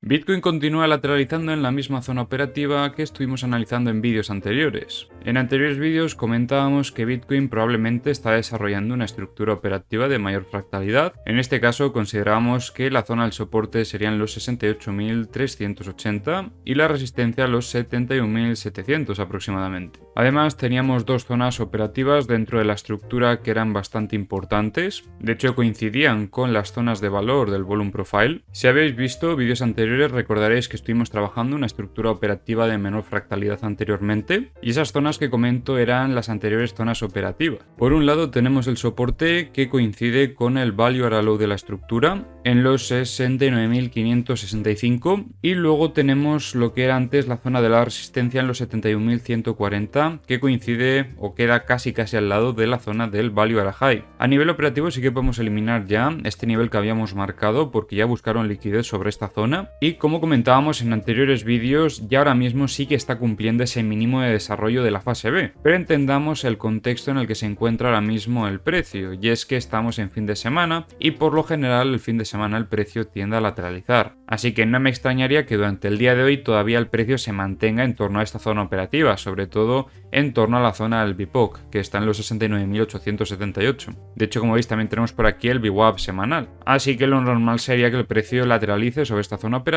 Bitcoin continúa lateralizando en la misma zona operativa que estuvimos analizando en vídeos anteriores. En anteriores vídeos comentábamos que Bitcoin probablemente está desarrollando una estructura operativa de mayor fractalidad. En este caso considerábamos que la zona del soporte serían los 68.380 y la resistencia los 71.700 aproximadamente. Además teníamos dos zonas operativas dentro de la estructura que eran bastante importantes. De hecho coincidían con las zonas de valor del volume profile. Si habéis visto vídeos anteriores recordaréis que estuvimos trabajando una estructura operativa de menor fractalidad anteriormente y esas zonas que comento eran las anteriores zonas operativas. Por un lado tenemos el soporte que coincide con el value area low de la estructura en los 69.565 y luego tenemos lo que era antes la zona de la resistencia en los 71.140 que coincide o queda casi al lado de la zona del value area high. A nivel operativo sí que podemos eliminar ya este nivel que habíamos marcado porque ya buscaron liquidez sobre esta zona y como comentábamos en anteriores vídeos ya ahora mismo sí que está cumpliendo ese mínimo de desarrollo de la fase B, pero entendamos el contexto en el que se encuentra ahora mismo el precio y es que estamos en fin de semana y por lo general el fin de semana el precio tiende a lateralizar, así que no me extrañaría que durante el día de hoy todavía el precio se mantenga en torno a esta zona operativa, sobre todo en torno a la zona del VPOC que está en los 69.878. De hecho como veis también tenemos por aquí el VWAP semanal, así que lo normal sería que el precio lateralice sobre esta zona operativa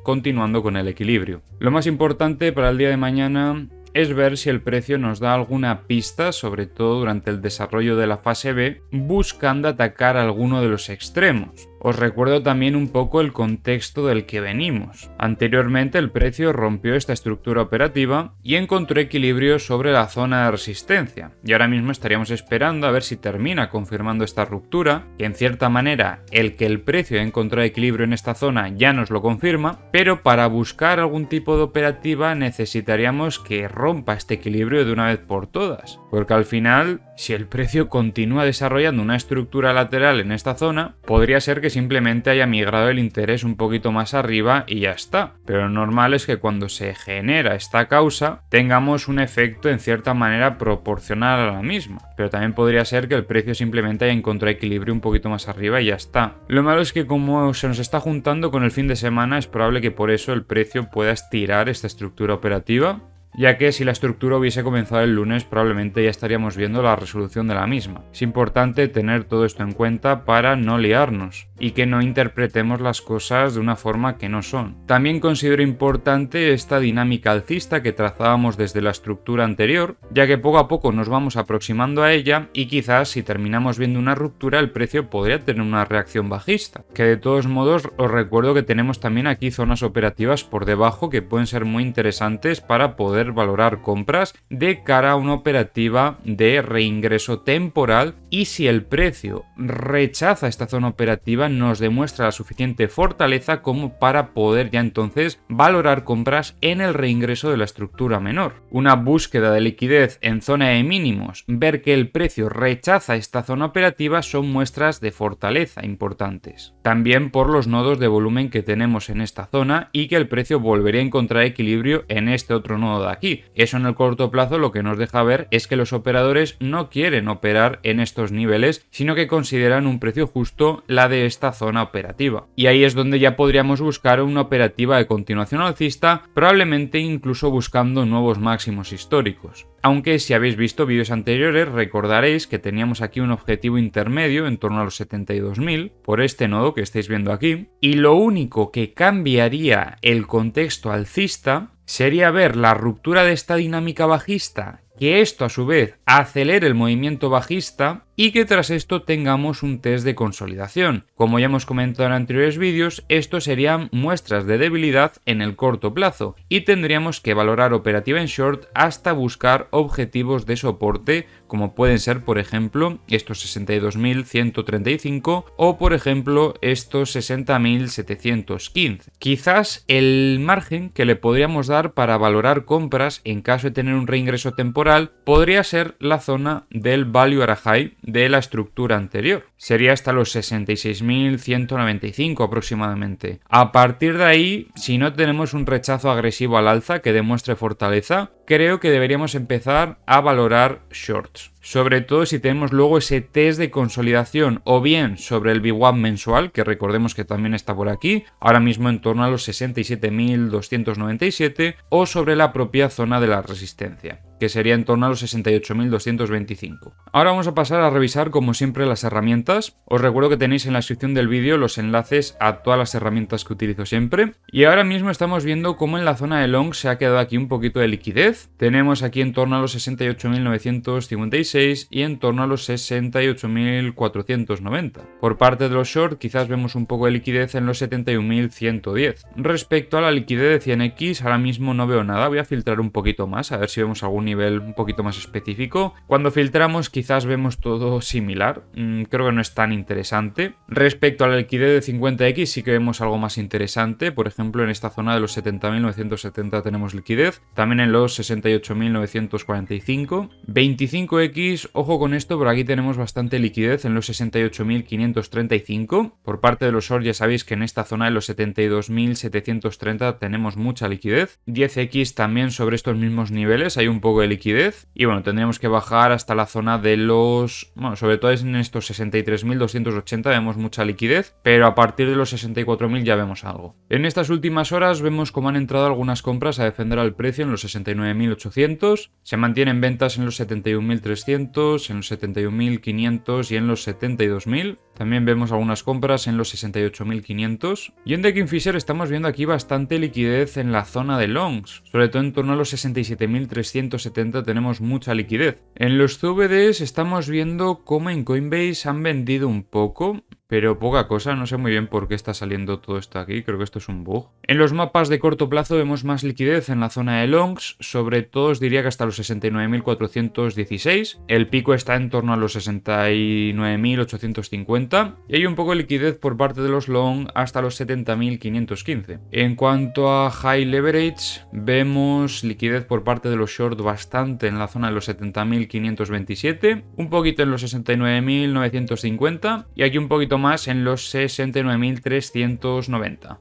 continuando con el equilibrio. Lo más importante para el día de mañana es ver si el precio nos da alguna pista, sobre todo durante el desarrollo de la fase B, buscando atacar alguno de los extremos. Os recuerdo también un poco el contexto del que venimos. Anteriormente el precio rompió esta estructura operativa y encontró equilibrio sobre la zona de resistencia. Y ahora mismo estaríamos esperando a ver si termina confirmando esta ruptura, que en cierta manera el que el precio encontró equilibrio en esta zona ya nos lo confirma, pero para buscar algún tipo de operativa necesitaríamos que rompa este equilibrio de una vez por todas. Porque al final, si el precio continúa desarrollando una estructura lateral en esta zona, podría ser que simplemente haya migrado el interés un poquito más arriba y ya está. Pero lo normal es que cuando se genera esta causa tengamos un efecto en cierta manera proporcional a la misma. Pero también podría ser que el precio simplemente haya encontrado equilibrio un poquito más arriba y ya está. Lo malo es que como se nos está juntando con el fin de semana es probable que por eso el precio pueda estirar esta estructura operativa, ya que si la estructura hubiese comenzado el lunes probablemente ya estaríamos viendo la resolución de la misma. Es importante tener todo esto en cuenta para no liarnos y que no interpretemos las cosas de una forma que no son. También considero importante esta dinámica alcista que trazábamos desde la estructura anterior, ya que poco a poco nos vamos aproximando a ella y quizás si terminamos viendo una ruptura el precio podría tener una reacción bajista, que de todos modos os recuerdo que tenemos también aquí zonas operativas por debajo que pueden ser muy interesantes para poder valorar compras de cara a una operativa de reingreso temporal, y si el precio rechaza esta zona operativa nos demuestra la suficiente fortaleza como para poder ya entonces valorar compras en el reingreso de la estructura menor. Una búsqueda de liquidez en zona de mínimos, ver que el precio rechaza esta zona operativa son muestras de fortaleza importantes. También por los nodos de volumen que tenemos en esta zona y que el precio volvería a encontrar equilibrio en este otro nodo de aquí. Eso en el corto plazo lo que nos deja ver es que los operadores no quieren operar en estos niveles, sino que consideran un precio justo la de esta zona operativa. Y ahí es donde ya podríamos buscar una operativa de continuación alcista, probablemente incluso buscando nuevos máximos históricos. Aunque si habéis visto vídeos anteriores recordaréis que teníamos aquí un objetivo intermedio en torno a los 72.000 por este nodo que estáis viendo aquí, y lo único que cambiaría el contexto alcista sería ver la ruptura de esta dinámica bajista, que esto a su vez acelere el movimiento bajista y que tras esto tengamos un test de consolidación. Como ya hemos comentado en anteriores vídeos, esto serían muestras de debilidad en el corto plazo y tendríamos que valorar operativa en short hasta buscar objetivos de soporte como pueden ser por ejemplo estos 62.135 o por ejemplo estos 60.715. Quizás el margen que le podríamos dar para valorar compras en caso de tener un reingreso temporal podría ser la zona del value area high de la estructura anterior. Sería hasta los 66.195 aproximadamente. A partir de ahí, si no tenemos un rechazo agresivo al alza que demuestre fortaleza, creo que deberíamos empezar a valorar shorts. Sobre todo si tenemos luego ese test de consolidación o bien sobre el VWAP mensual, que recordemos que también está por aquí, ahora mismo en torno a los 67.297, o sobre la propia zona de la resistencia, que sería en torno a los 68.225. Ahora vamos a pasar a revisar como siempre las herramientas. Os recuerdo que tenéis en la descripción del vídeo los enlaces a todas las herramientas que utilizo siempre. Y ahora mismo estamos viendo cómo en la zona de long se ha quedado aquí un poquito de liquidez. Tenemos aquí en torno a los 68.956 y en torno a los 68.490. Por parte de los short quizás vemos un poco de liquidez en los 71.110. Respecto a la liquidez de 100x ahora mismo no veo nada, voy a filtrar un poquito más a ver si vemos algún nivel un poquito más específico. Cuando filtramos quizás vemos todo similar, creo que no es tan interesante. Respecto a la liquidez de 50x sí que vemos algo más interesante, por ejemplo en esta zona de los 70.970 tenemos liquidez, también en los 68.945. 25x, ojo con esto, por aquí tenemos bastante liquidez en los 68.535. Por parte de los short ya sabéis que en esta zona de los 72.730 tenemos mucha liquidez. 10x también sobre estos mismos niveles hay un poco de liquidez. Y bueno, tendríamos que bajar hasta la zona de los... Bueno, sobre todo en estos 63.280 vemos mucha liquidez, pero a partir de los 64.000 ya vemos algo. En estas últimas horas vemos cómo han entrado algunas compras a defender al precio en los 69.800. Se mantienen ventas en los 71.300, en los 71.500 y en los 72.000. También vemos algunas compras en los 68.500. Y en The Kingfisher estamos viendo aquí bastante liquidez en la zona de longs. Sobre todo en torno a los 67.370 tenemos mucha liquidez. En los CVDs estamos viendo cómo en Coinbase han vendido un poco, pero poca cosa, no sé muy bien por qué está saliendo todo esto aquí, creo que esto es un bug. En los mapas de corto plazo vemos más liquidez en la zona de longs, sobre todo os diría que hasta los 69.416, el pico está en torno a los 69.850 y hay un poco de liquidez por parte de los long hasta los 70.515. En cuanto a high leverage, vemos liquidez por parte de los short bastante en la zona de los 70.527, un poquito en los 69.950 y aquí un poquito más en los 69.390.